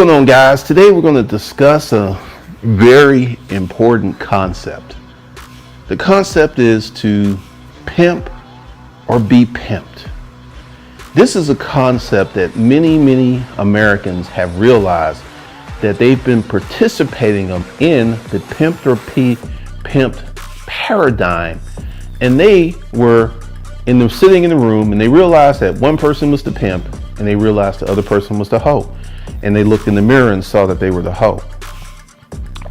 going on, guys? Today we're going to discuss a very important concept. The concept is to pimp or be pimped. This is a concept that many Americans have realized that they've been participating in the pimped or pimped paradigm, and they were sitting in the room and they realized that one person was the pimp and they realized the other person was the hoe. And they looked in the mirror and saw that they were the hoe.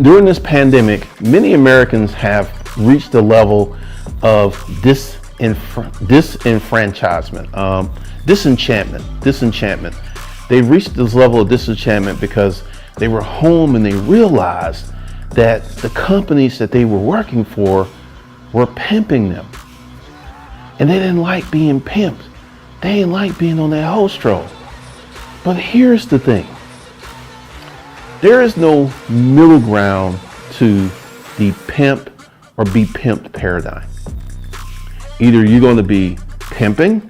During this pandemic, many Americans have reached a level of disenfranchisement, disenchantment. They've reached this level of disenchantment because they were home and they realized that the companies that they were working for were pimping them. And they didn't like being pimped. They didn't like being on that hoe stroll. But here's the thing. There is no middle ground to the pimp or be pimped paradigm. Either you're going to be pimping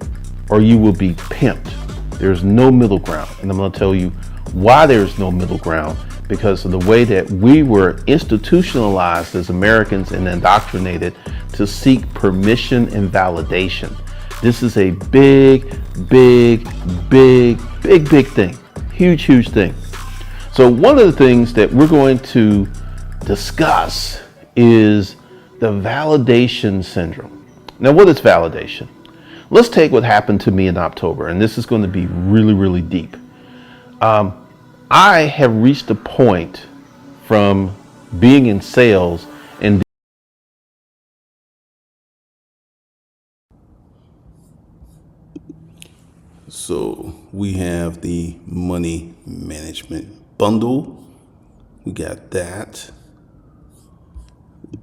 or you will be pimped. There's no middle ground. And I'm going to tell you why there's no middle ground, because of the way that we were institutionalized as Americans and indoctrinated to seek permission and validation. This is a big thing. Huge thing. So one of the things that we're going to discuss is the validation syndrome. Now, what is validation? Let's take what happened to me in October, and this is going to be really deep. I have reached a point from being in sales and so we have the money management bundle. We got that.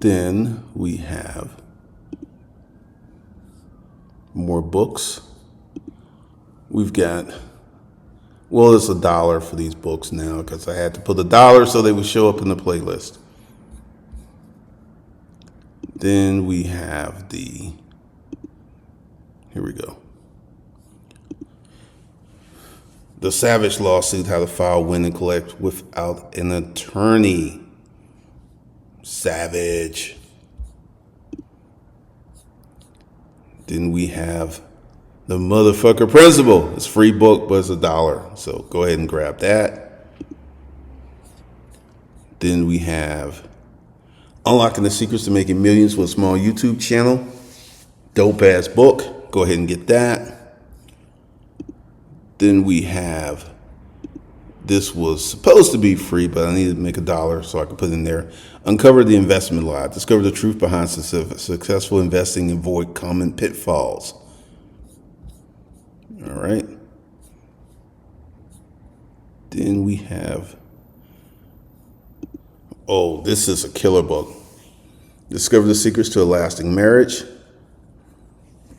Then we have more books. We've got, well, it's $1 for these books now because I had to put $1 so they would show up in the playlist. Then we have here we go. The Savage lawsuit, how to file, win, and collect without an attorney. Savage. Then we have The Motherfucker Principle. It's a free book, but it's $1. So go ahead and grab that. Then we have Unlocking the Secrets to Making Millions with a Small YouTube Channel. Dope ass book. Go ahead and get that. Then we have, this was supposed to be free, but I needed to make $1 so I could put it in there. Uncover the Investment Lie. Discover the truth behind successful investing and avoid common pitfalls. All right. Then we have, oh, this is a killer book. Discover the Secrets to a Lasting Marriage.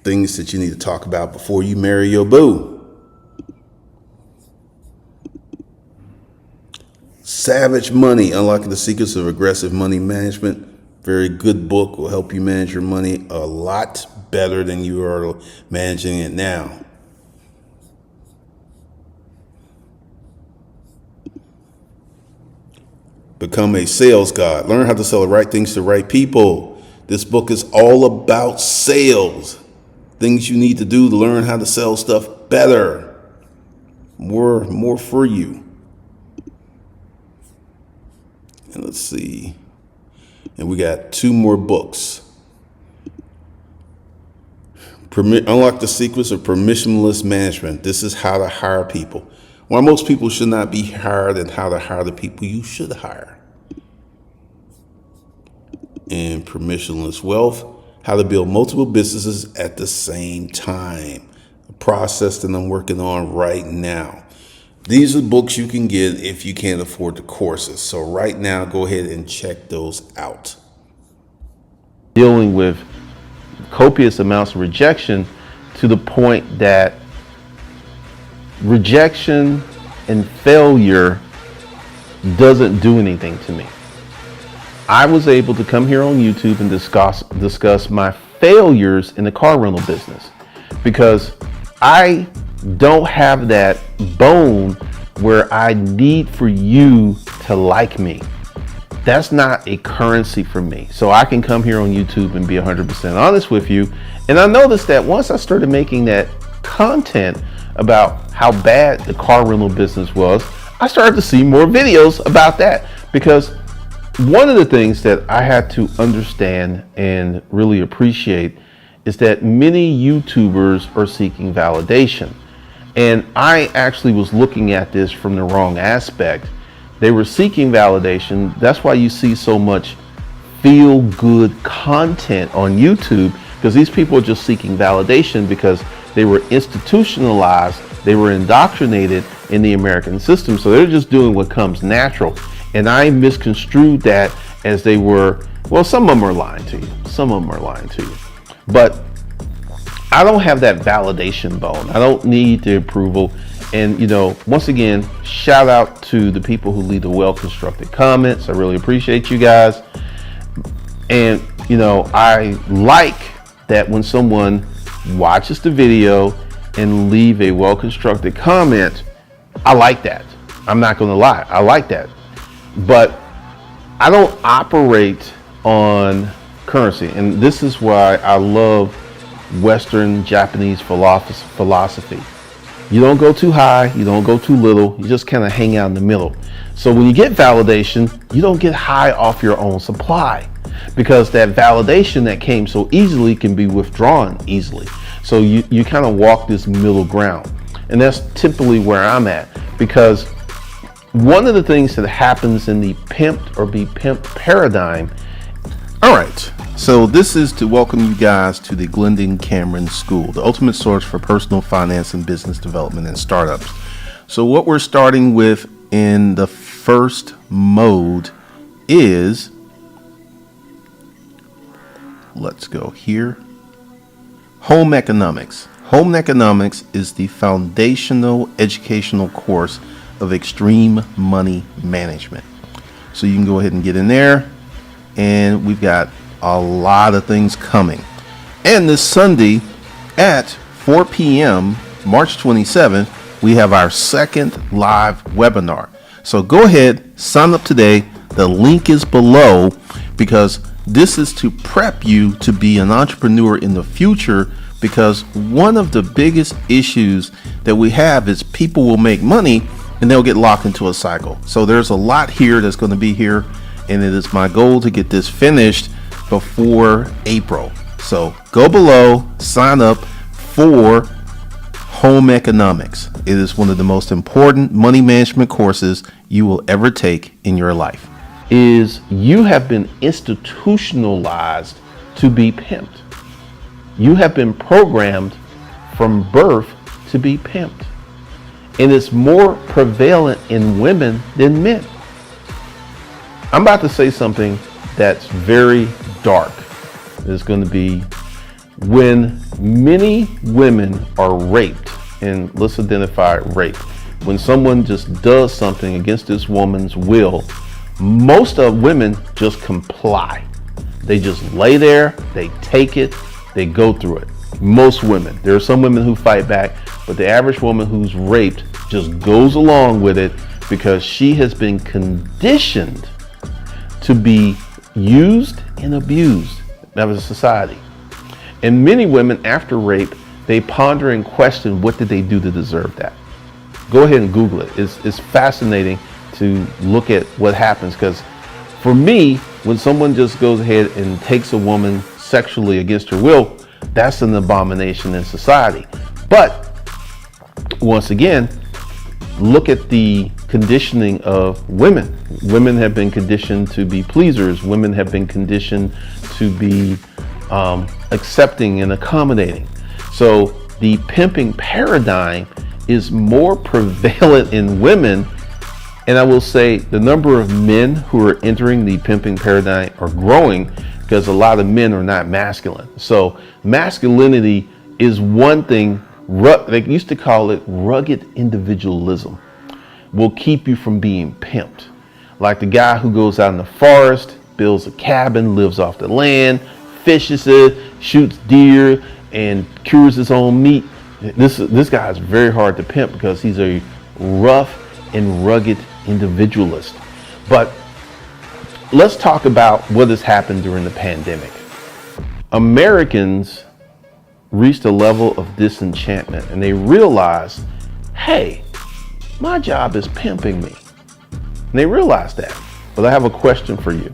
Things that you need to talk about before you marry your boo. Savage Money, Unlocking the Secrets of Aggressive Money Management. Very good book, will help you manage your money a lot better than you are managing it now. Become a Sales God. Learn how to sell the right things to the right people. This book is all about sales. Things you need to do to learn how to sell stuff better. More for you. And let's see. And we got 2 more books. Unlock the Secrets of Permissionless Management. This is how to hire people. Why most people should not be hired and how to hire the people you should hire. And Permissionless Wealth. How to build multiple businesses at the same time. A process that I'm working on right now. These are books you can get if you can't afford the courses. So right now, go ahead and check those out. Dealing with copious amounts of rejection to the point that rejection and failure doesn't do anything to me. I was able to come here on YouTube and discuss my failures in the car rental business because I don't have that bone where I need for you to like me. That's not a currency for me. So I can come here on YouTube and be 100% honest with you. And I noticed that once I started making that content about how bad the car rental business was, I started to see more videos about that. Because one of the things that I had to understand and really appreciate is that many YouTubers are seeking validation. And I actually was looking at this from the wrong aspect. They were seeking validation. That's why you see so much feel-good content on YouTube, because these people are just seeking validation because they were institutionalized, they were indoctrinated in the American system. So they're just doing what comes natural. And I misconstrued that as they were, well, some of them are lying to you. Some of them are lying to you. But I don't have that validation bone. I don't need the approval. And, once again, shout out to the people who leave the well-constructed comments. I really appreciate you guys. And, I like that when someone watches the video and leave a well-constructed comment. I like that. I'm not going to lie. I like that. But I don't operate on currency. And this is why I love Western Japanese philosophy. You don't go too high, you don't go too little, you just kind of hang out in the middle. So when you get validation, you don't get high off your own supply, because that validation that came so easily can be withdrawn easily. So you kind of walk this middle ground. And that's typically where I'm at, because one of the things that happens in the pimped or be pimped paradigm. All right. So this is to welcome you guys to the Glendon Cameron School, the ultimate source for personal finance and business development and startups. So what we're starting with in the first mode is, let's go here, home economics. Home economics is the foundational educational course of extreme money management. So you can go ahead and get in there, and we've got a lot of things coming. And this Sunday at 4 p.m., March 27th, we have our second live webinar. So go ahead, sign up today. The link is below, because this is to prep you to be an entrepreneur in the future, because one of the biggest issues that we have is people will make money and they'll get locked into a cycle. So there's a lot here that's going to be here, and it is my goal to get this finished before April. So go below, sign up for home economics. It is one of the most important money management courses you will ever take in your life. You have been institutionalized to be pimped. You have been programmed from birth to be pimped. And it's more prevalent in women than men. I'm about to say something that's very dark. It's going to be when many women are raped, and let's identify rape. When someone just does something against this woman's will, most of women just comply. They just lay there, they take it, they go through it. Most women. There are some women who fight back, but the average woman who's raped just goes along with it because she has been conditioned to be used and abused. That was a society. And many women after rape, they ponder and question, what did they do to deserve that? Go ahead and Google it. It's fascinating to look at what happens, because for me, when someone just goes ahead and takes a woman sexually against her will, that's an abomination in society. But once again, look at the conditioning of women. Women have been conditioned to be pleasers. Women have been conditioned to be accepting and accommodating. So the pimping paradigm is more prevalent in women. And I will say the number of men who are entering the pimping paradigm are growing, because a lot of men are not masculine. So masculinity is one thing. They used to call it rugged individualism. Will keep you from being pimped. Like the guy who goes out in the forest, builds a cabin, lives off the land, fishes it, shoots deer, and cures his own meat. This guy is very hard to pimp, because he's a rough and rugged individualist. But let's talk about what has happened during the pandemic. Americans reached a level of disenchantment and they realized, hey, my job is pimping me. And they realized that. But I have a question for you.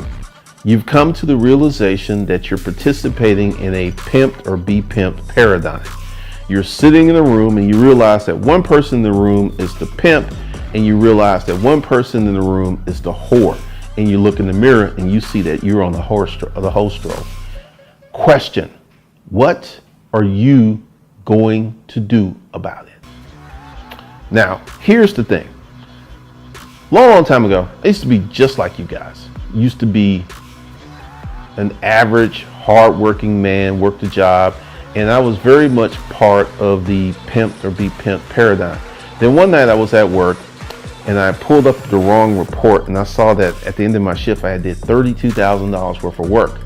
You've come to the realization that you're participating in a pimped or be pimped paradigm. You're sitting in a room and you realize that one person in the room is the pimp, and you realize that one person in the room is the whore. And you look in the mirror and you see that you're on the host row. Question: what are you going to do about it? Now, here's the thing. Long time ago, I used to be just like you guys. I used to be an average, hardworking man, worked a job, and I was very much part of the pimp or be pimped paradigm. Then one night I was at work and I pulled up the wrong report, and I saw that at the end of my shift I did $32,000 worth of work.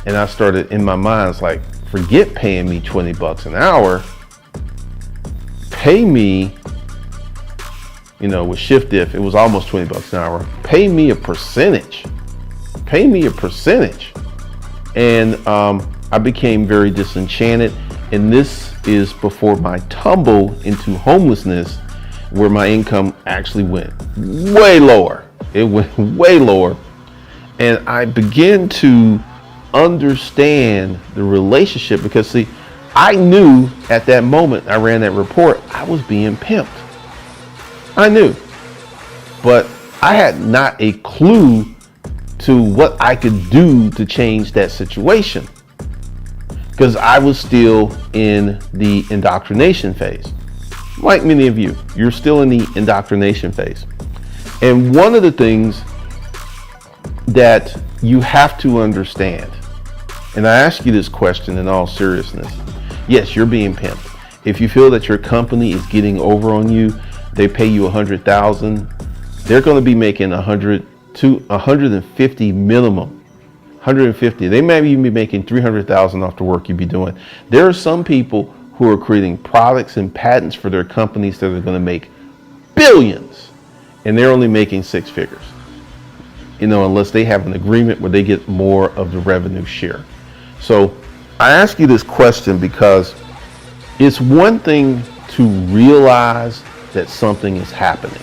And I started, in my mind, it's like, forget paying me $20 an hour. Pay me, with shift diff, it was almost $20 an hour. Pay me a percentage. Pay me a percentage. And I became very disenchanted. And this is before my tumble into homelessness, where my income actually went way lower. It went way lower. And I began to understand the relationship, because see, I knew at that moment I ran that report, I was being pimped. I knew, but I had not a clue to what I could do to change that situation, because I was still in the indoctrination phase. Like many of you, you're still in the indoctrination phase. And one of the things that you have to understand, and I ask you this question in all seriousness, yes, you're being pimped. If you feel that your company is getting over on you, they pay you $100,000, they're going to be making 100 to 150 minimum. 150. They may even be making 300,000 off the work you be doing. There are some people who are creating products and patents for their companies that are going to make billions, and they're only making six figures. Unless they have an agreement where they get more of the revenue share. So I ask you this question because it's one thing to realize that something is happening.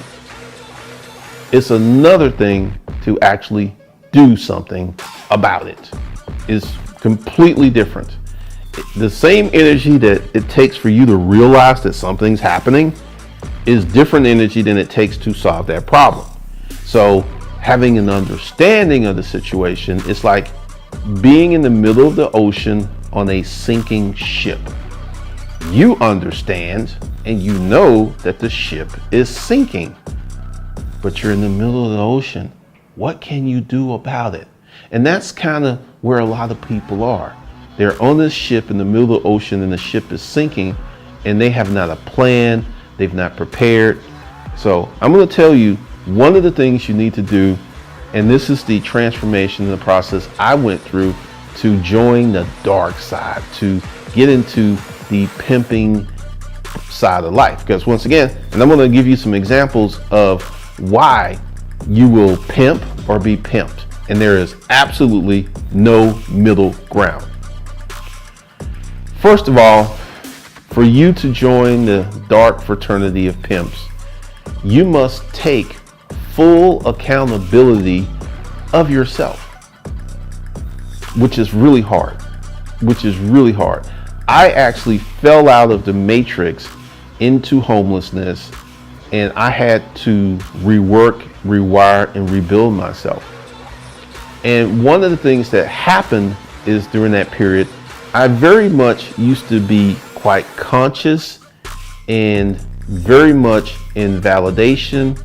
It's another thing to actually do something about it. It's completely different. The same energy that it takes for you to realize that something's happening is different energy than it takes to solve that problem. So having an understanding of the situation is like being in the middle of the ocean on a sinking ship. You understand and you know that the ship is sinking, but you're in the middle of the ocean. What can you do about it? And that's kind of where a lot of people are. They're on this ship in the middle of the ocean and the ship is sinking, and they have not a plan, they've not prepared. So I'm going to tell you one of the things you need to do, and this is the transformation in the process I went through to join the dark side, to get into the pimping side of life. Because once again, and I'm going to give you some examples of why you will pimp or be pimped, and there is absolutely no middle ground. First of all, for you to join the dark fraternity of pimps, you must take full accountability of yourself, which is really hard. I actually fell out of the matrix into homelessness, and I had to rework, rewire, and rebuild myself. And one of the things that happened is during that period, I very much used to be quite conscious and very much in validation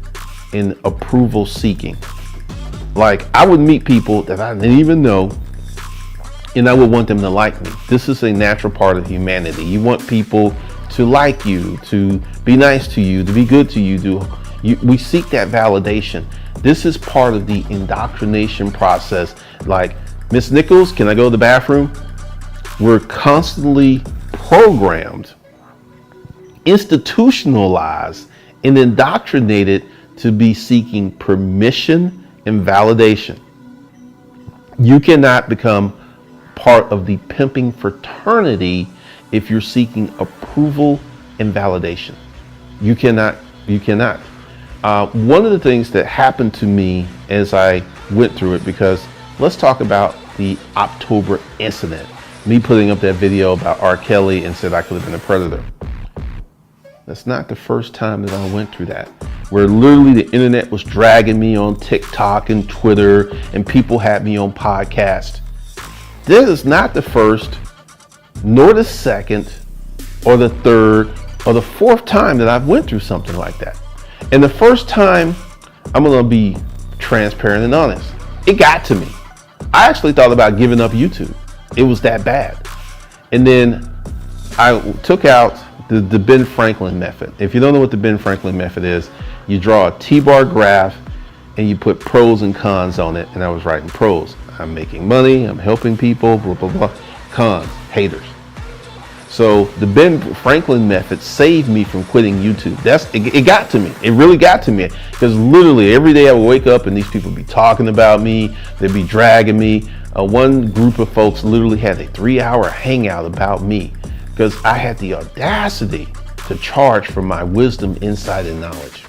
and approval seeking. Like, I would meet people that I didn't even know, and I would want them to like me. This is a natural part of humanity. You want people to like you, to be nice to you, to be good to you. We seek that validation. This is part of the indoctrination process. Like, Miss Nichols, can I go to the bathroom? We're constantly programmed, institutionalized, and indoctrinated to be seeking permission and validation. You cannot become part of the pimping fraternity if you're seeking approval and validation. You cannot. One of the things that happened to me as I went through it, because let's talk about the October incident. Me putting up that video about R. Kelly and said I could have been a predator. That's not the first time that I went through that, where literally the internet was dragging me on TikTok and Twitter, and people had me on podcast. This is not the first, nor the second, or the third, or the fourth time that I've went through something like that. And the first time, I'm gonna be transparent and honest, it got to me. I actually thought about giving up YouTube. It was that bad. And then I took out the Ben Franklin method. If you don't know what the Ben Franklin method is, you draw a T-bar graph and you put pros and cons on it. And I was writing pros. I'm making money, I'm helping people, blah, blah, blah. Cons, haters. So the Ben Franklin method saved me from quitting YouTube. It got to me. It really got to me, because literally every day I would wake up and these people would be talking about me. They'd be dragging me. One group of folks literally had a 3-hour hangout about me because I had the audacity to charge for my wisdom, insight, and knowledge.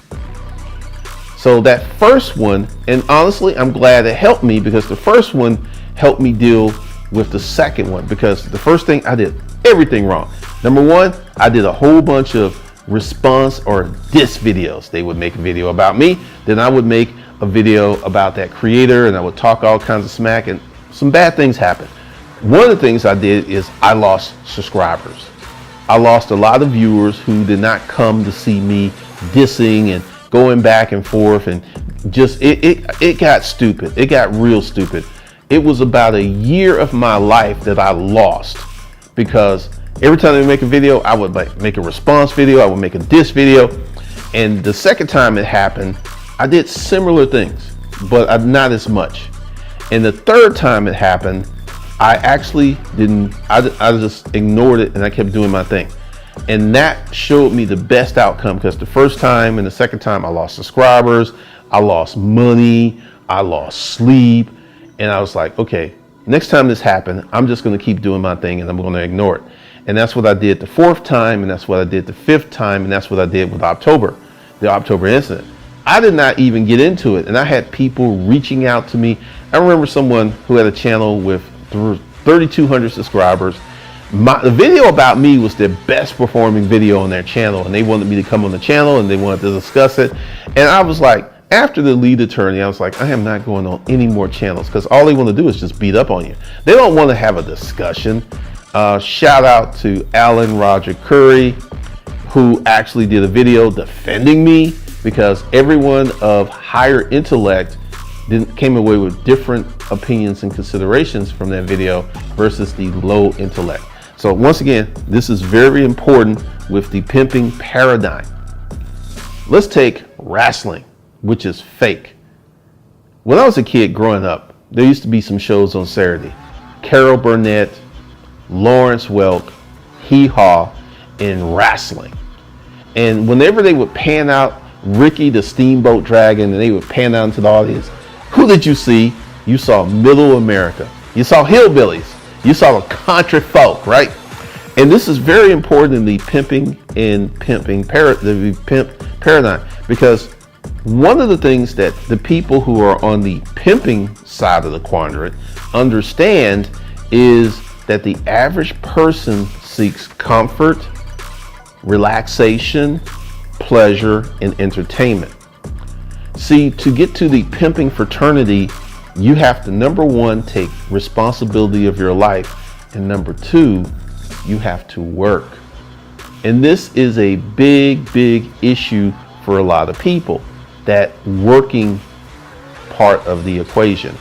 So that first one, and honestly, I'm glad it helped me, because the first one helped me deal with the second one, because the first thing I did everything wrong. Number one, I did a whole bunch of response or diss videos. They would make a video about me, then I would make a video about that creator, and I would talk all kinds of smack, and some bad things happened. One of the things I did is I lost subscribers. I lost a lot of viewers who did not come to see me dissing and going back and forth, and just it got stupid. It got real stupid. It was about a year of my life that I lost, because every time I make a video, I would make a response video, I would make a diss video. And the second time it happened, I did similar things, but not as much. And the third time it happened, I actually didn't, I just ignored it and I kept doing my thing. And that showed me the best outcome, because the first time and the second time I lost subscribers, I lost money, I lost sleep. And I was like, okay, next time this happened, I'm just going to keep doing my thing and I'm going to ignore it. And that's what I did the fourth time, and that's what I did the fifth time, and that's what I did with the October incident. I did not even get into it, and I had people reaching out to me. I remember someone who had a channel with 3,200 subscribers. The video about me was their best performing video on their channel, and they wanted me to come on the channel and they wanted to discuss it. And I was like, after the lead attorney, I was like, I am not going on any more channels, because all they want to do is just beat up on you. They don't want to have a discussion. Shout out to Alan Roger Curry, who actually did a video defending me, because everyone of higher intellect came away with different opinions and considerations from that video versus the low intellect. So once again, this is very important with the pimping paradigm. Let's take wrestling, which is fake. When I was a kid growing up, there used to be some shows on Saturday. Carol Burnett, Lawrence Welk, Hee Haw, and wrestling. And whenever they would pan out Ricky the Steamboat Dragon, and they would pan out into the audience, who did you see? You saw middle America. You saw hillbillies. You saw the country folk, right? And this is very important in the pimping the pimp paradigm, because one of the things that the people who are on the pimping side of the quadrant understand is that the average person seeks comfort, relaxation, pleasure, and entertainment. See, to get to the pimping fraternity, you have to, number one, take responsibility of your life, and number two, you have to work. And this is a big issue for a lot of people, that working part of the equation.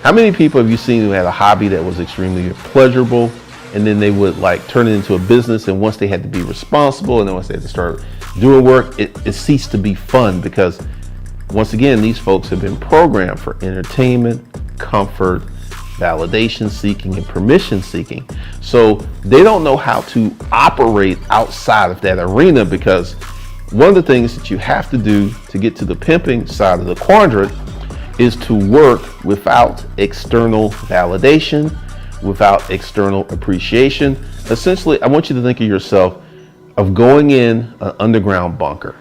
How many people have you seen who had a hobby that was extremely pleasurable, and then they would like turn it into a business, and once they had to be responsible, and then once they had to start doing work, it ceased to be fun, because once again, these folks have been programmed for entertainment, comfort, validation seeking, and permission seeking. So they don't know how to operate outside of that arena, because one of the things that you have to do to get to the pimping side of the quadrant is to work without external validation, without external appreciation. Essentially, I want you to think of yourself of going in an underground bunker.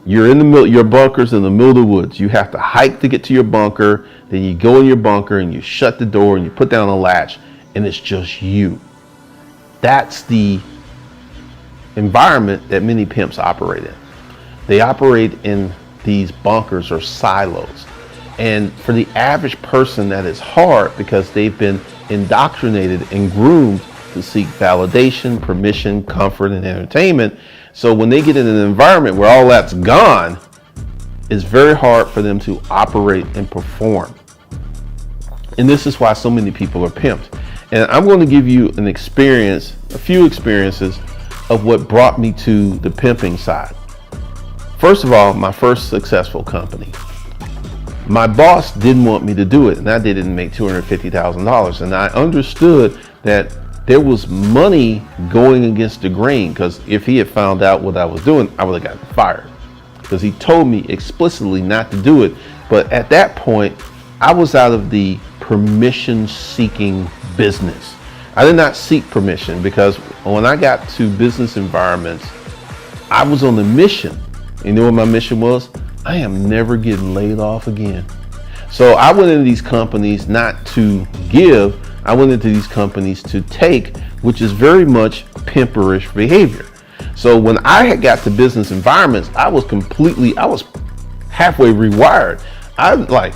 You're in the middle, your bunker's in the middle of the woods. You have to hike to get to your bunker. Then you go in your bunker and you shut the door and you put down a latch and it's just you. That's the environment that many pimps operate in. They operate in these bunkers or silos. And for the average person, that is hard because they've been indoctrinated and groomed to seek validation, permission, comfort, and entertainment. So when they get in an environment where all that's gone, it's very hard for them to operate and perform. And this is why so many people are pimped. And I'm going to give you an experience, a few experiences of what brought me to the pimping side. First of all, my first successful company. My boss didn't want me to do it, and I didn't make $250,000. And I understood that there was money going against the grain, because if he had found out what I was doing, I would have gotten fired, because he told me explicitly not to do it. But at that point, I was out of the permission seeking business. I did not seek permission, because when I got to business environments, I was on the mission. You know what my mission was? I am never getting laid off again. So I went into these companies not to give, I went into these companies to take, which is very much pimperish behavior. So when I had got to business environments, I was halfway rewired. I was like,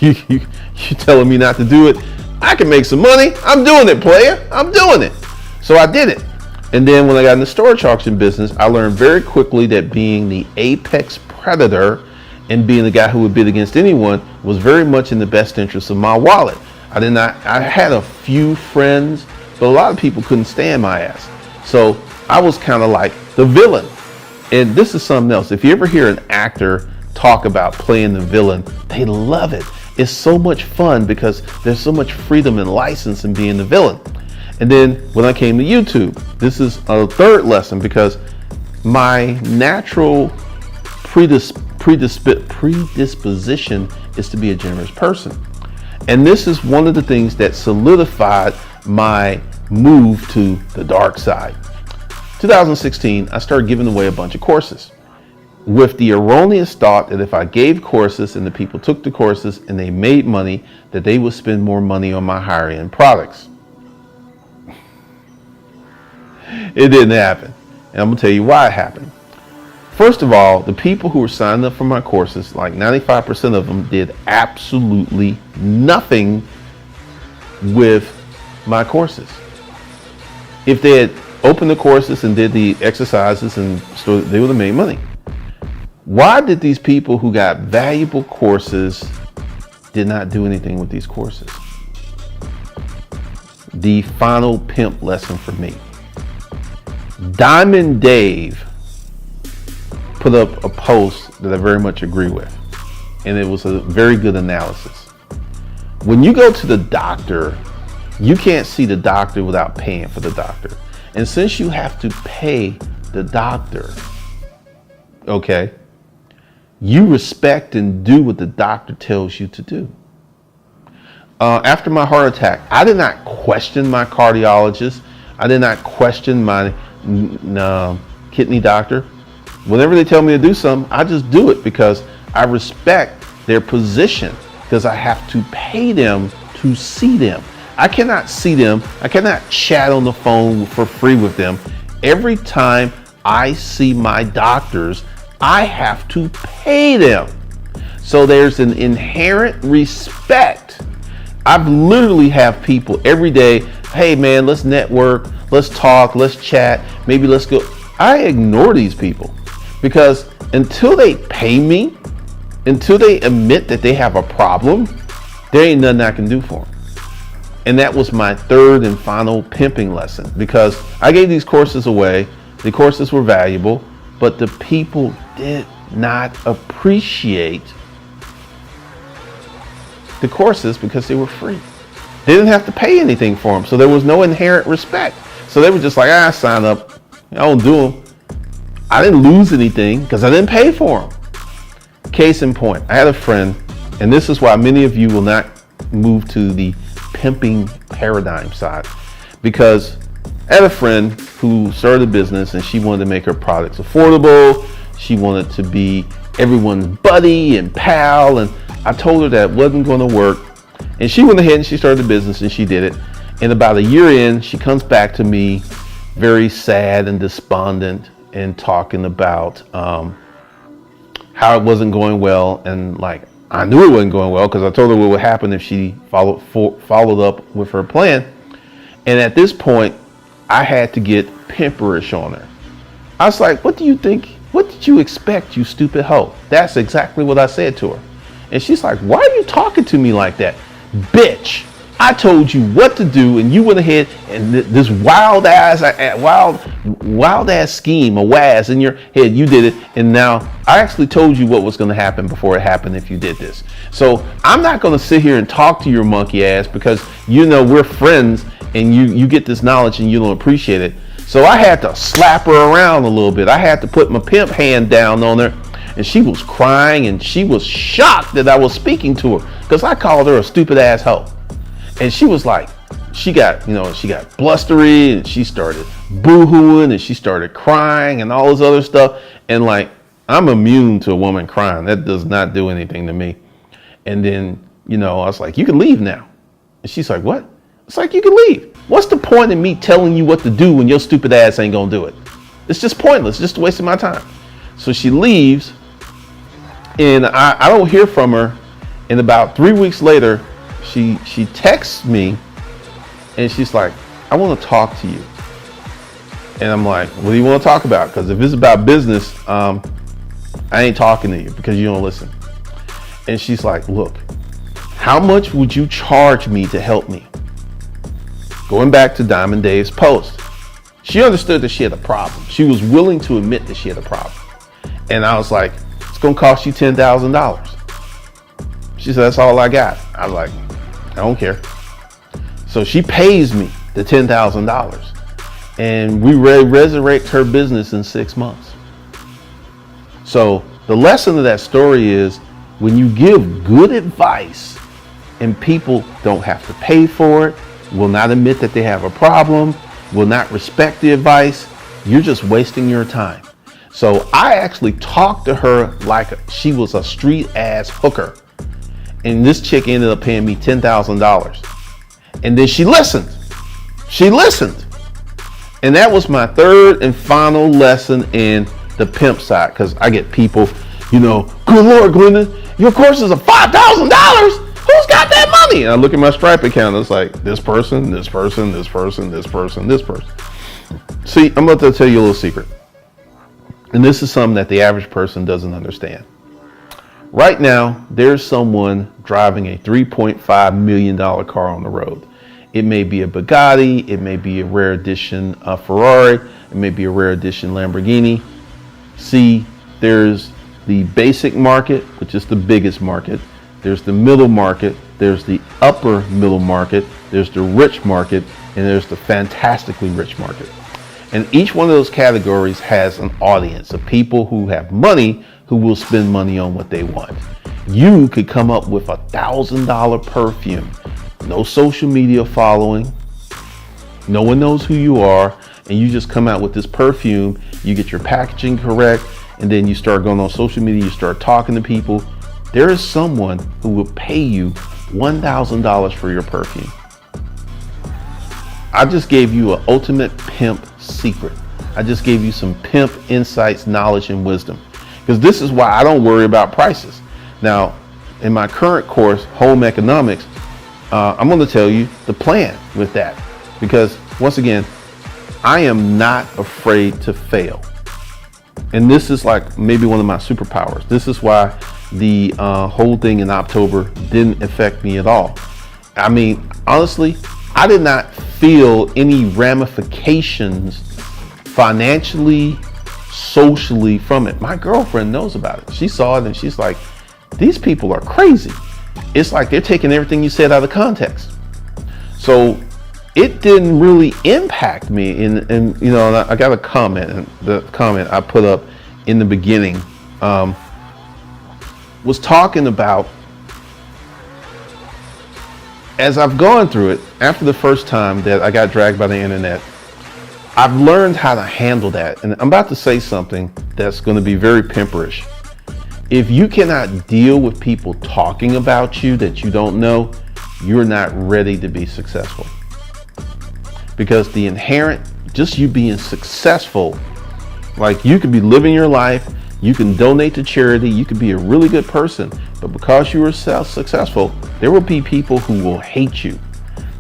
you telling me not to do it? I can make some money. I'm doing it, player. I'm doing it. So I did it. And then when I got in the storage auction business, I learned very quickly that being the apex predator and being the guy who would bid against anyone was very much in the best interest of my wallet. I had a few friends, but a lot of people couldn't stand my ass. So I was kind of like the villain. And this is something else. If you ever hear an actor talk about playing the villain, they love it. It's so much fun because there's so much freedom and license in being the villain. And then when I came to YouTube, this is a third lesson, because my natural predisposition is to be a generous person. And this is one of the things that solidified my move to the dark side. 2016, I started giving away a bunch of courses with the erroneous thought that if I gave courses and the people took the courses and they made money, that they would spend more money on my higher end products. It didn't happen. And I'm gonna tell you why it happened. First of all, the people who were signing up for my courses, like 95% of them, did absolutely nothing with my courses. If they had opened the courses and did the exercises, and so they would have made money. Why did these people who got valuable courses did not do anything with these courses? The final pimp lesson for me. Diamond Dave put up a post that I very much agree with, and it was a very good analysis. When you go to the doctor, you can't see the doctor without paying for the doctor. And since you have to pay the doctor, okay, you respect and do what the doctor tells you to do. After my heart attack, I did not question my cardiologist. I did not question my kidney doctor. Whenever they tell me to do something, I just do it because I respect their position, because I have to pay them to see them. I cannot see them. I cannot chat on the phone for free with them. Every time I see my doctors, I have to pay them. So there's an inherent respect. I've literally have people every day, hey man, let's network, let's talk, let's chat, maybe let's go. I ignore these people because until they pay me, until they admit that they have a problem, there ain't nothing I can do for them. And that was my third and final pimping lesson, because I gave these courses away. The courses were valuable, but the people did not appreciate the courses because they were free. They didn't have to pay anything for them, so there was no inherent respect. So they were just like, sign up. I don't do them. I didn't lose anything because I didn't pay for them. Case in point, I had a friend, and this is why many of you will not move to the pimping paradigm side, because I had a friend who started a business and she wanted to make her products affordable. She wanted to be everyone's buddy and pal, and I told her that wasn't going to work. And she went ahead and she started a business and she did it. And about a year in, she comes back to me very sad and despondent and talking about how it wasn't going well. And like, I knew it wasn't going well because I told her what would happen if she followed up with her plan. And at this point, I had to get pimperish on her. I was like, what do you think? What did you expect, you stupid hoe? That's exactly what I said to her. And she's like, why are you talking to me like that? Bitch, I told you what to do and you went ahead and this wild ass scheme, a waz in your head, you did it. And now I actually told you what was going to happen before it happened if you did this. So I'm not going to sit here and talk to your monkey ass because you know we're friends and you get this knowledge and you don't appreciate it. So I had to slap her around a little bit. I had to put my pimp hand down on her, and she was crying and she was shocked that I was speaking to her because I called her a stupid ass hoe. And she was like, she got blustery and she started boo-hooing and she started crying and all this other stuff. And like, I'm immune to a woman crying. That does not do anything to me. And then, I was like, you can leave now. And she's like, what? It's like, you can leave. What's the point in me telling you what to do when your stupid ass ain't gonna do it? It's just pointless, just wasting my time. So she leaves and I don't hear from her. And about 3 weeks later, she texts me and she's like, I want to talk to you. And I'm like, what do you want to talk about? Because if it's about business, I ain't talking to you because you don't listen. And she's like, look, how much would you charge me to help me? Going back to Diamond Dave's post, she understood that she had a problem. She was willing to admit that she had a problem. And I was like, it's going to cost you $10,000. She said, that's all I got. I was like, I don't care. So she pays me the $10,000 and we resurrect her business in 6 months. So the lesson of that story is when you give good advice and people don't have to pay for it, will not admit that they have a problem, will not respect the advice, you're just wasting your time. So I actually talked to her like she was a street ass hooker. And this chick ended up paying me $10,000. And then she listened. She listened. And that was my third and final lesson in the pimp side. Because I get people, good Lord, Glendon, your courses are $5,000. Who's got that money? And I look at my Stripe account. It's like this person, this person, this person, this person, this person. See, I'm about to tell you a little secret. And this is something that the average person doesn't understand. Right now, there's someone driving a $3.5 million car on the road. It may be a Bugatti, it may be a rare edition Ferrari, it may be a rare edition Lamborghini. See, there's the basic market, which is the biggest market. There's the middle market, there's the upper middle market, there's the rich market, and there's the fantastically rich market. And each one of those categories has an audience of people who have money who will spend money on what they want. You could come up with $1,000 perfume, no social media following, no one knows who you are, and you just come out with this perfume, you get your packaging correct, and then you start going on social media, you start talking to people. There is someone who will pay you $1,000 for your perfume. I just gave you an ultimate pimp secret. I just gave you some pimp insights, knowledge, and wisdom. Because this is why I don't worry about prices. Now, in my current course, Home Economics, I'm going to tell you the plan with that. Because once again, I am not afraid to fail. And this is like maybe one of my superpowers. This is why the whole thing in October didn't affect me at all. I mean, honestly, I did not feel any ramifications financially, socially from it. My girlfriend knows about it. She saw it and she's like, these people are crazy. It's like they're taking everything you said out of context. So it didn't really impact me. And you know, and I got a comment, and the comment I put up in the beginning was talking about, as I've gone through it, after the first time that I got dragged by the internet, I've learned how to handle that. And I'm about to say something that's going to be very pimperish. If you cannot deal with people talking about you that you don't know, you're not ready to be successful. Because the inherent, just you being successful, like you could be living your life, you can donate to charity, you could be a really good person, but because you are successful, there will be people who will hate you.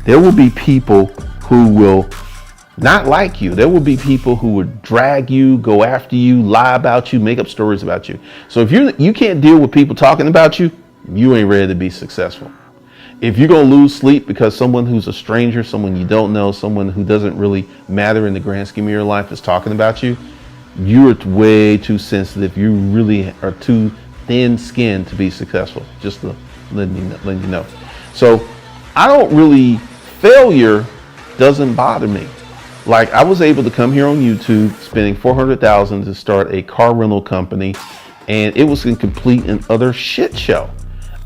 There will be people who will not like you. There will be people who would drag you, go after you, lie about you, make up stories about you. So if you can't deal with people talking about you, you ain't ready to be successful. If you're going to lose sleep because someone who's a stranger, someone you don't know, someone who doesn't really matter in the grand scheme of your life is talking about you, you're way too sensitive. You really are too thin-skinned to be successful. Just to letting you know. So I don't really, failure doesn't bother me. Like, I was able to come here on YouTube spending $400,000 to start a car rental company, and it was a complete and utter shit show.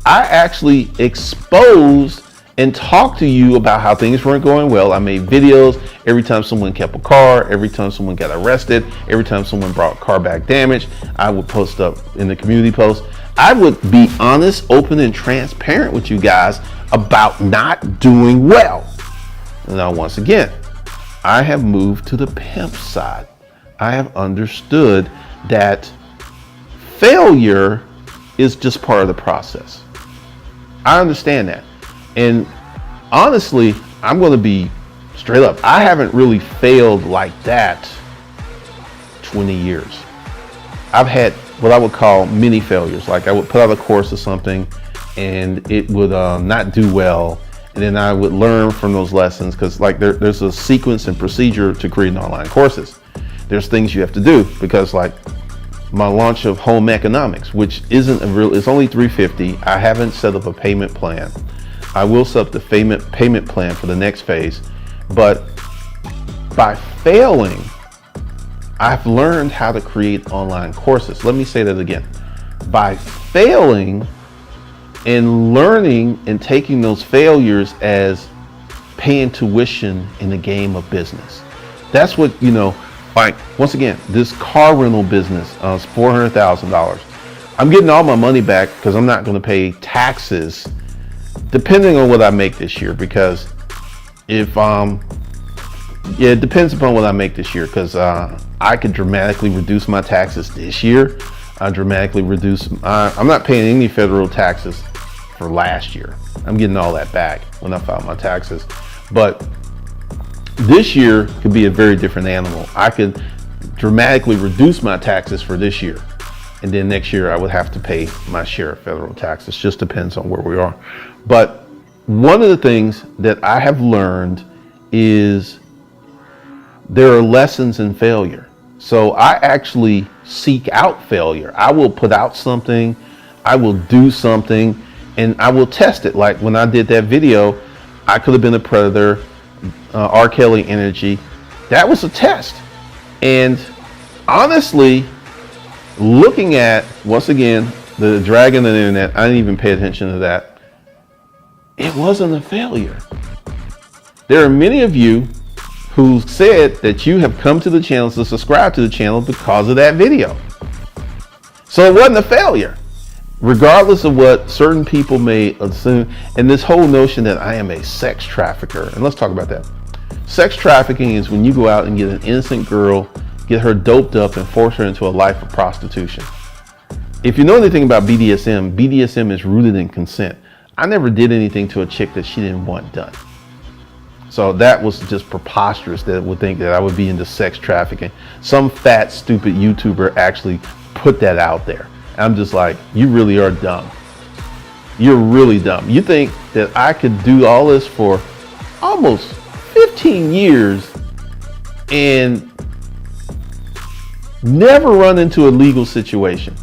I actually exposed and talked to you about how things weren't going well. I made videos every time someone kept a car, every time someone got arrested, every time someone brought car back damaged. I would post up in the community post. I would be honest, open, and transparent with you guys about not doing well. Now, once again, I have moved to the pimp side. I have understood that failure is just part of the process. I understand that. And honestly, I'm going to be straight up. I haven't really failed like that 20 years. I've had what I would call mini failures. Like, I would put out a course or something and it would not do well. And then I would learn from those lessons, because like there's a sequence and procedure to creating online courses. There's things you have to do, because like my launch of home economics, which isn't a real, it's only $350. I haven't set up a payment plan. I will set up the payment plan for the next phase. But by failing, I've learned how to create online courses. Let me say that again. By failing and learning and taking those failures as paying tuition in the game of business. That's what, you know, like, once again, this car rental business is $400,000. I'm getting all my money back because I'm not going to pay taxes depending on what I make this year. Because if, it depends upon what I make this year, because I could dramatically reduce my taxes this year. I'm not paying any federal taxes for last year. I'm getting all that back when I file my taxes. But this year could be a very different animal. I could dramatically reduce my taxes for this year, and then next year I would have to pay my share of federal taxes. Just depends on where we are. But one of the things that I have learned is there are lessons in failure. So I actually seek out failure. I will put out something, I will do something, and I will test it. Like when I did that video, I could have been a predator, R. Kelly energy. That was a test. And honestly, looking at, once again, the dragon on the internet, I didn't even pay attention to that. It wasn't a failure. There are many of you who said that you have come to the channel to subscribe to the channel because of that video. So it wasn't a failure, regardless of what certain people may assume. And this whole notion that I am a sex trafficker, and let's talk about that. Sex trafficking is when you go out and get an innocent girl, get her doped up, and force her into a life of prostitution. If you know anything about BDSM is rooted in consent. I never did anything to a chick that she didn't want done. So that was just preposterous that would think that I would be into sex trafficking. Some fat, stupid YouTuber actually put that out there. I'm just like, you really are dumb. You're really dumb. You think that I could do all this for almost 15 years and never run into a legal situation?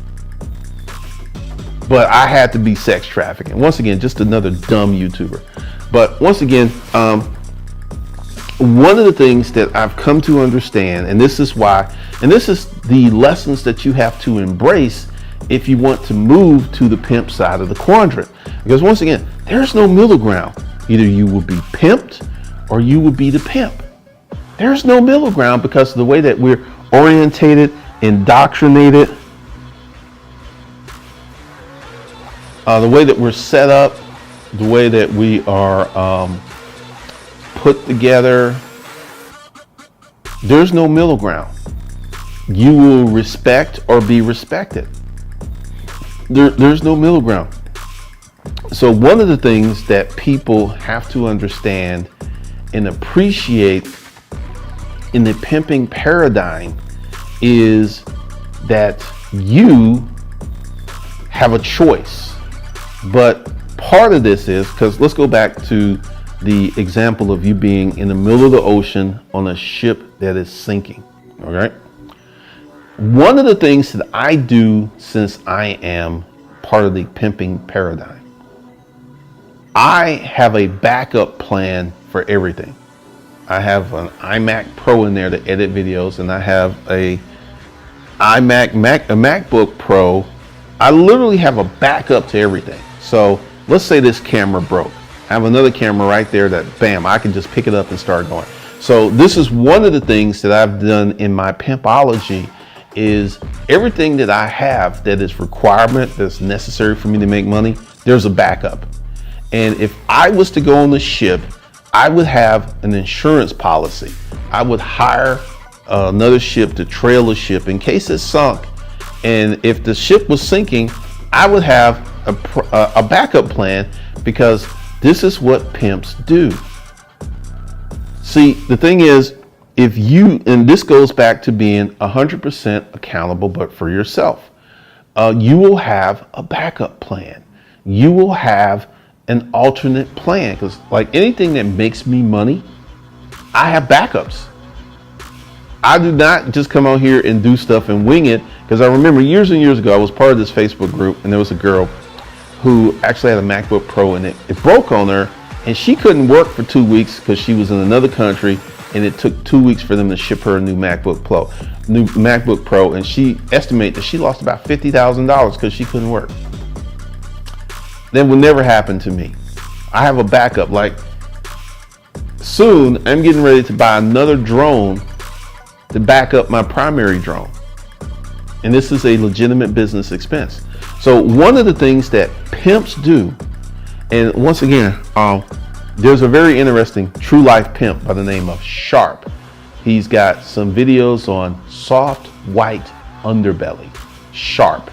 But I had to be sex trafficking. Once again, just another dumb YouTuber. But once again, one of the things that I've come to understand, and this is why, and this is the lessons that you have to embrace if you want to move to the pimp side of the quadrant. Because once again, there's no middle ground. Either you will be pimped or you will be the pimp. There's no middle ground because of the way that we're orientated, indoctrinated, the way that we're set up, the way that we are put together. There's no middle ground. You will respect or be respected. There's no middle ground. So one of the things that people have to understand and appreciate in the pimping paradigm is that you have a choice. But part of this is, because let's go back to the example of you being in the middle of the ocean on a ship that is sinking. All right. One of the things that I do since I am part of the pimping paradigm, I have a backup plan for everything. I have an iMac Pro in there to edit videos, and I have a MacBook Pro. I literally have a backup to everything. So let's say this camera broke. I have another camera right there that, bam, I can just pick it up and start going. So this is one of the things that I've done in my pimpology, is everything that I have that is requirement, that's necessary for me to make money, there's a backup. And if I was to go on the ship, I would have an insurance policy. I would hire another ship to trail the ship in case it sunk. And if the ship was sinking, I would have a backup plan, because this is what pimps do. See, the thing is, if you, and this goes back to being 100% accountable, but for yourself, you will have a backup plan. You will have an alternate plan, because like anything that makes me money, I have backups. I do not just come out here and do stuff and wing it, because I remember years and years ago, I was part of this Facebook group, and there was a girl who actually had a MacBook Pro, and it broke on her, and she couldn't work for 2 weeks because she was in another country, and it took 2 weeks for them to ship her a new MacBook Pro, and she estimated that she lost about $50,000 because she couldn't work. That will never happen to me. I have a backup. Like, soon I'm getting ready to buy another drone to back up my primary drone. And this is a legitimate business expense. So one of the things that pimps do, and once again, there's a very interesting true life pimp by the name of Sharp. He's got some videos on soft white underbelly. Sharp.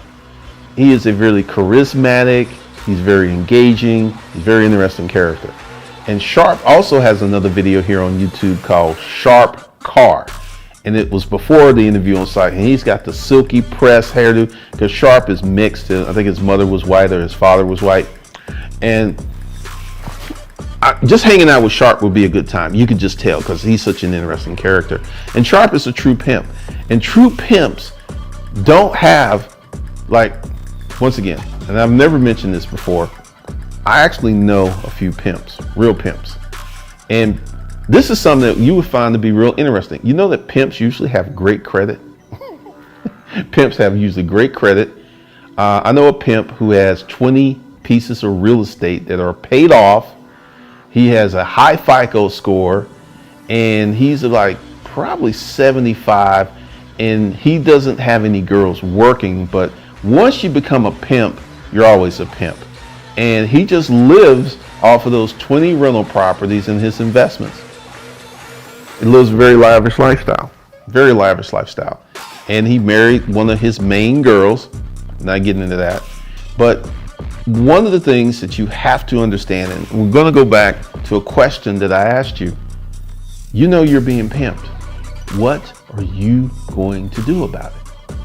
He is a really charismatic, he's very engaging, he's a very interesting character. And Sharp also has another video here on YouTube called Sharp Car. And it was before the interview on site. And he's got the silky press hairdo, because Sharp is mixed. I think his mother was white or his father was white. And just hanging out with Sharp would be a good time. You could just tell, because he's such an interesting character. And Sharp is a true pimp. And true pimps don't have, like, once again, and I've never mentioned this before, I actually know a few pimps, real pimps. And this is something that you would find to be real interesting. You know that pimps usually have great credit? Pimps have usually great credit. I know a pimp who has 20 pieces of real estate that are paid off. He has a high FICO score, and he's like probably 75, and he doesn't have any girls working. But once you become a pimp, you're always a pimp. And he just lives off of those 20 rental properties and his investments. He lives a very lavish lifestyle, very lavish lifestyle. And he married one of his main girls, not getting into that. But one of the things that you have to understand, and we're going to go back to a question that I asked you. You know you're being pimped. What are you going to do about it?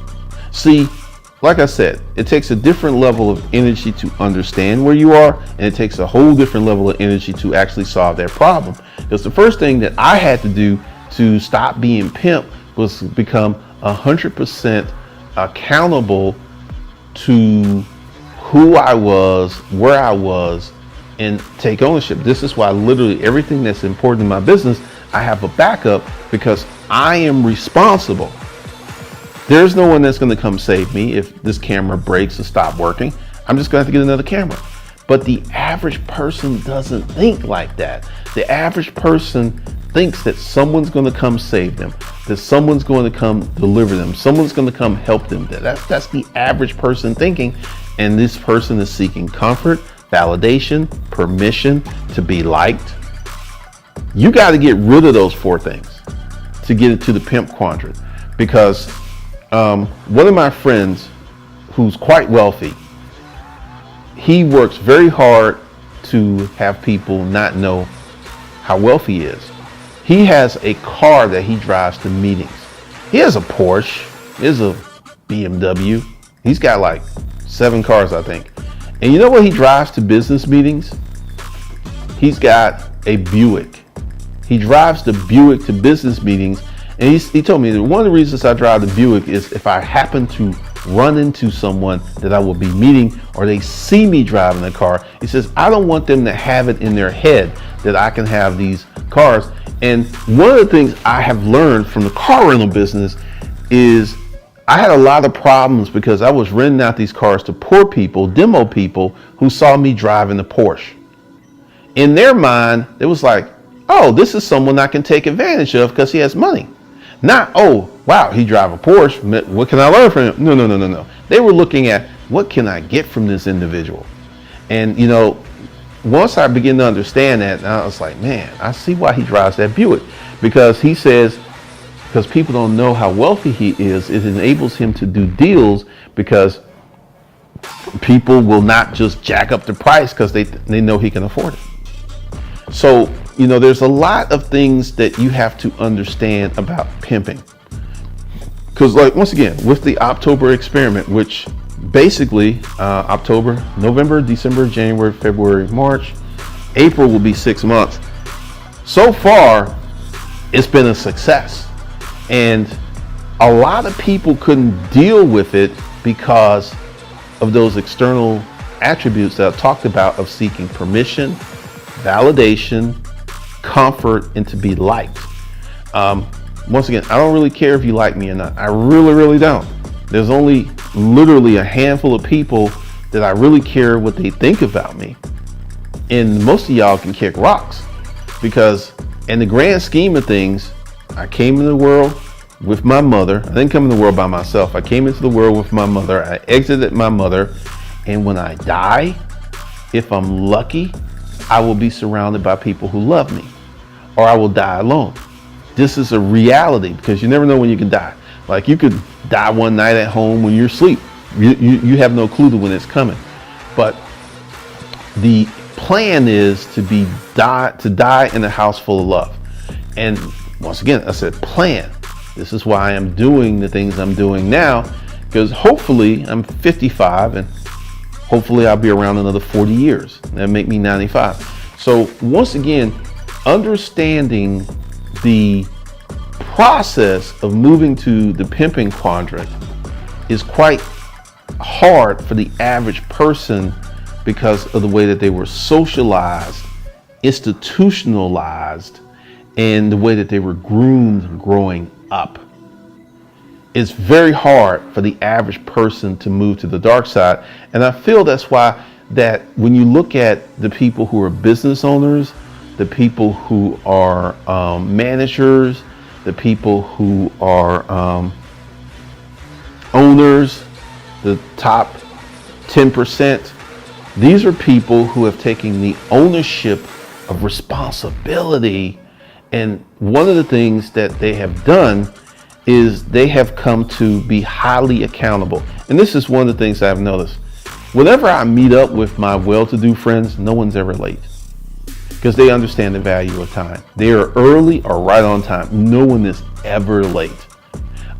See, like I said, it takes a different level of energy to understand where you are, and it takes a whole different level of energy to actually solve that problem. Because the first thing that I had to do to stop being pimped was become 100% accountable to who I was, where I was, and take ownership. This is why literally everything that's important in my business, I have a backup because I am responsible. There's no one that's going to come save me if this camera breaks or stop working. I'm just going to have to get another camera. But the average person doesn't think like that. The average person thinks that someone's going to come save them, that someone's going to come deliver them, someone's going to come help them. That's the average person thinking. And this person is seeking comfort, validation, permission, to be liked. You got to get rid of those four things to get into the pimp quadrant. Because one of my friends who's quite wealthy, he works very hard to have people not know how wealthy he is. He has a car that he drives to meetings. He has a Porsche, he has a BMW. He's got like 7 cars, I think. And you know what he drives to business meetings? He's got a Buick. He drives the Buick to business meetings. And he told me that one of the reasons I drive the Buick is if I happen to run into someone that I will be meeting or they see me driving the car, he says, I don't want them to have it in their head that I can have these cars. And one of the things I have learned from the car rental business is I had a lot of problems because I was renting out these cars to poor people, demo people who saw me driving the Porsche. In their mind, it was like, oh, this is someone I can take advantage of because he has money. Not, oh, wow, he drives a Porsche. What can I learn from him? No. They were looking at what can I get from this individual? And, you know, once I began to understand that, I was like, man, I see why he drives that Buick. Because he says, because people don't know how wealthy he is, it enables him to do deals because people will not just jack up the price because they know he can afford it. So, you know, there's a lot of things that you have to understand about pimping. Because, like, once again, with the October experiment, which basically October, November, December, January, February, March, April will be 6 months. So far, it's been a success. And a lot of people couldn't deal with it because of those external attributes that I talked about of seeking permission, validation, comfort, and to be liked. Once again, I don't really care if you like me or not. I really don't. There's only literally a handful of people that I really care what they think about me. And most of y'all can kick rocks because in the grand scheme of things, I came into the world with my mother. I didn't come into the world by myself. I came into the world with my mother. I exited my mother. And when I die, if I'm lucky, I will be surrounded by people who love me, or I will die alone. This is a reality because you never know when you can die. Like, you could die one night at home when you're asleep. You have no clue to when it's coming. But the plan is to die in a house full of love. And once again, I said plan. This is why I'm doing the things I'm doing now, because hopefully I'm 55 and hopefully I'll be around another 40 years. That'll make me 95. So once again, understanding the process of moving to the pimping quadrant is quite hard for the average person because of the way that they were socialized, institutionalized, and the way that they were groomed growing up. It's very hard for the average person to move to the dark side. And I feel that's why that when you look at the people who are business owners, the people who are managers, the people who are owners, the top 10%, these are people who have taken the ownership of responsibility. And one of the things that they have done is they have come to be highly accountable. And this is one of the things I've noticed. Whenever I meet up with my well-to-do friends, no one's ever late because they understand the value of time. They are early or right on time. No one is ever late.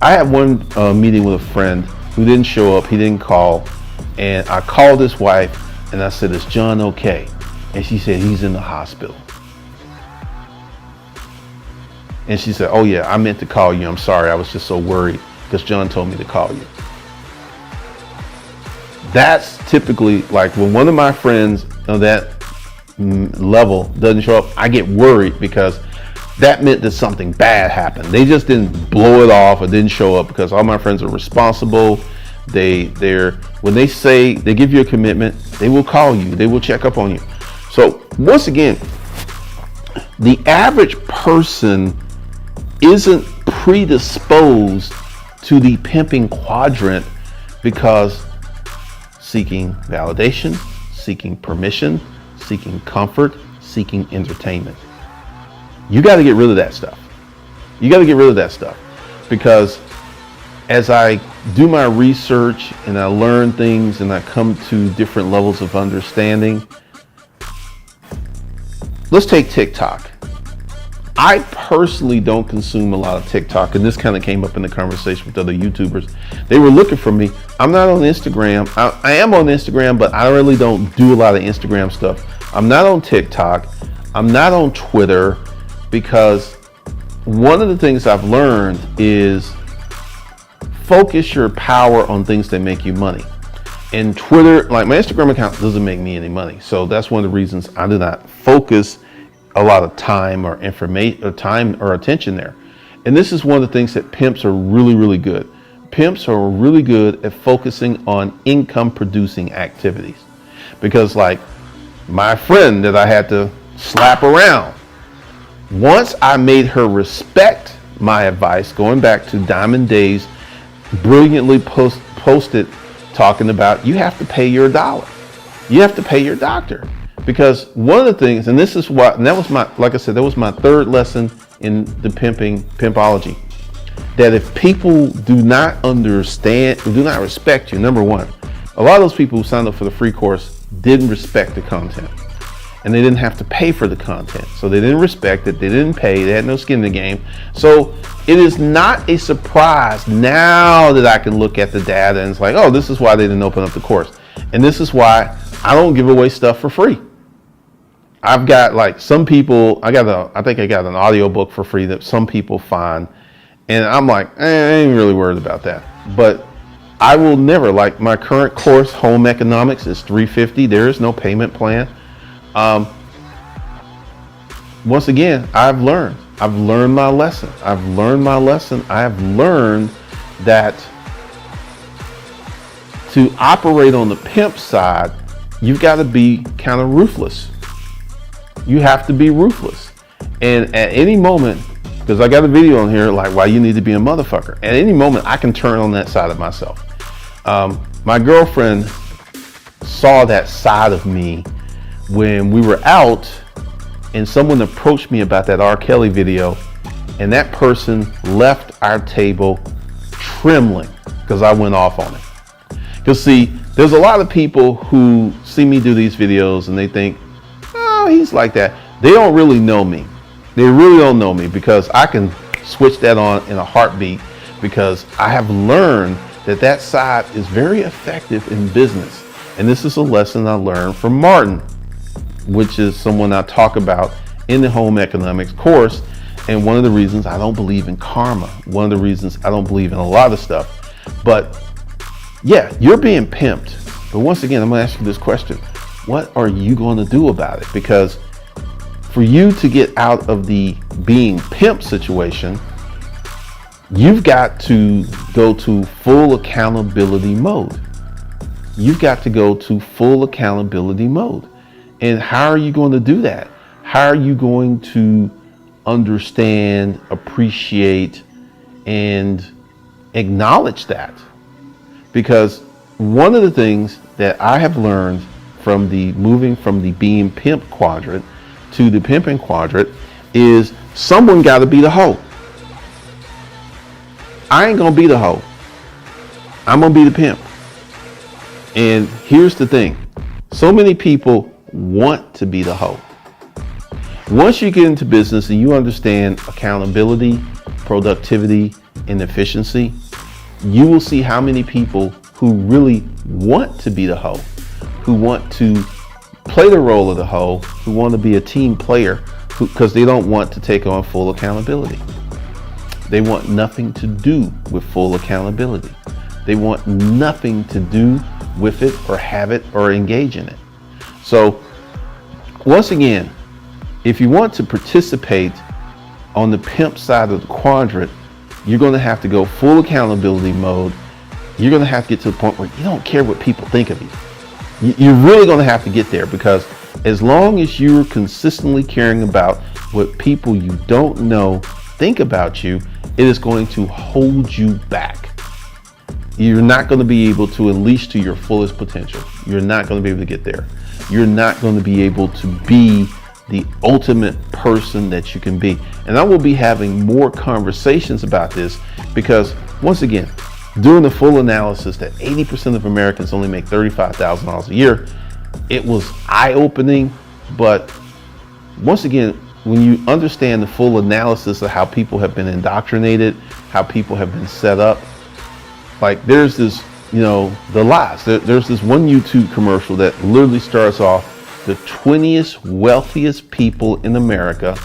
I had one meeting with a friend who didn't show up. He didn't call. And I called his wife and I said, "Is John okay?" And she said, "He's in the hospital." And she said, "Oh yeah, I meant to call you. I'm sorry. I was just so worried because John told me to call you." That's typically like when one of my friends of that level doesn't show up, I get worried because that meant that something bad happened. They just didn't blow it off or didn't show up, because all my friends are responsible. When they say they give you a commitment, they will call you, they will check up on you. So once again, the average person isn't predisposed to the pimping quadrant because seeking validation, seeking permission, seeking comfort, seeking entertainment. You got to get rid of that stuff. You got to get rid of that stuff, because as I do my research and I learn things and I come to different levels of understanding. Let's take TikTok. I personally don't consume a lot of TikTok, and this kind of came up in the conversation with other YouTubers. They were looking for me. I'm not on Instagram. I am on Instagram, but I really don't do a lot of Instagram stuff. I'm not on TikTok. I'm not on Twitter, because one of the things I've learned is focus your power on things that make you money. And Twitter, like my Instagram account, doesn't make me any money. So that's one of the reasons I do not focus a lot of time or attention there. And this is one of the things that pimps are really, really good. Pimps are really good at focusing on income producing activities. Because like my friend that I had to slap around, once I made her respect my advice, going back to Diamond Days, brilliantly posted talking about you have to pay your dollar. You have to pay your doctor. Because one of the things, and this is what, and that was my, like I said, that was my third lesson in the pimpology, that if people do not understand, do not respect you, number one, a lot of those people who signed up for the free course didn't respect the content. And they didn't have to pay for the content. So they didn't respect it. They didn't pay. They had no skin in the game. So it is not a surprise now that I can look at the data and it's like, oh, this is why they didn't open up the course. And this is why I don't give away stuff for free. I've got like some people, I think I got an audio book for free that some people find. And I'm like, I ain't really worried about that. But I will never, like my current course, Home Economics, is $350. There is no payment plan. Once again, I've learned my lesson. I have learned that to operate on the pimp side, you've got to be kind of ruthless. You have to be ruthless. And at any moment, because I got a video on here, like why you need to be a motherfucker. At any moment, I can turn on that side of myself. My girlfriend saw that side of me when we were out and someone approached me about that R. Kelly video, and that person left our table trembling because I went off on it. Because see, there's a lot of people who see me do these videos and they think, oh, he's like that. They don't really know me. They really don't know me, because I can switch that on in a heartbeat, because I have learned that that side is very effective in business. And this is a lesson I learned from Martin, which is someone I talk about in the Home Economics course. And one of the reasons I don't believe in karma, one of the reasons I don't believe in a lot of stuff. But yeah, you're being pimped. But once again, I'm gonna ask you this question. What are you gonna do about it? Because for you to get out of the being pimped situation, you've got to go to full accountability mode. You've got to go to full accountability mode. And how are you going to do that? How are you going to understand, appreciate, and acknowledge that? Because one of the things that I have learned from moving from the being pimp quadrant to the pimping quadrant is someone got to be the hoe. I ain't going to be the hoe. I'm going to be the pimp. And here's the thing. So many people want to be the hoe. Once you get into business and you understand accountability, productivity, and efficiency, you will see how many people who really want to be the hoe, who want to play the role of the hoe, who want to be a team player, because they don't want to take on full accountability. They want nothing to do with full accountability. They want nothing to do with it or have it or engage in it. So once again, if you want to participate on the pimp side of the quadrant, you're going to have to go full accountability mode. You're going to have to get to the point where you don't care what people think of you. You're really going to have to get there, because as long as you're consistently caring about what people you don't know think about you, it is going to hold you back. You're not going to be able to unleash to your fullest potential. You're not going to be able to get there. You're not going to be able to be the ultimate person that you can be. And I will be having more conversations about this, because once again, doing the full analysis that 80% of Americans only make $35,000 a year, it was eye-opening. But once again, when you understand the full analysis of how people have been indoctrinated, how people have been set up, like there's this, the lies. There's this one YouTube commercial that literally starts off, the 20th wealthiest people in America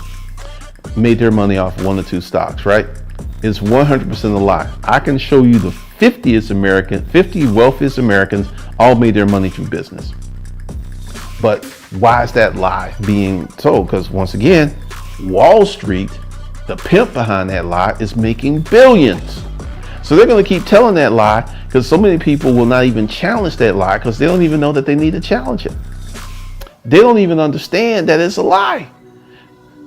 made their money off one or two stocks, right? It's 100% a lie. I can show you the 50 wealthiest Americans all made their money through business. But why is that lie being told? Because once again, Wall Street, the pimp behind that lie, is making billions. So they're going to keep telling that lie, because so many people will not even challenge that lie, because they don't even know that they need to challenge it. They don't even understand that it's a lie.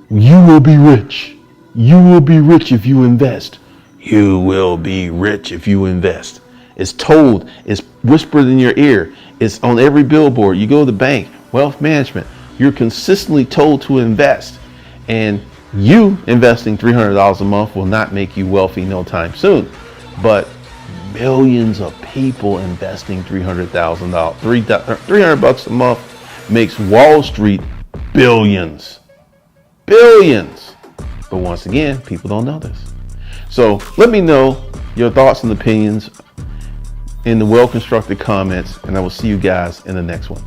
You will be rich. You will be rich if you invest. You will be rich if you invest. It's told, it's whispered in your ear. It's on every billboard. You go to the bank, wealth management, you're consistently told to invest. And you investing $300 a month will not make you wealthy no time soon. But millions of people investing $300,000, $300 a month makes Wall Street billions. Billions. But once again, people don't know this. So let me know your thoughts and opinions in the well-constructed comments, and I will see you guys in the next one.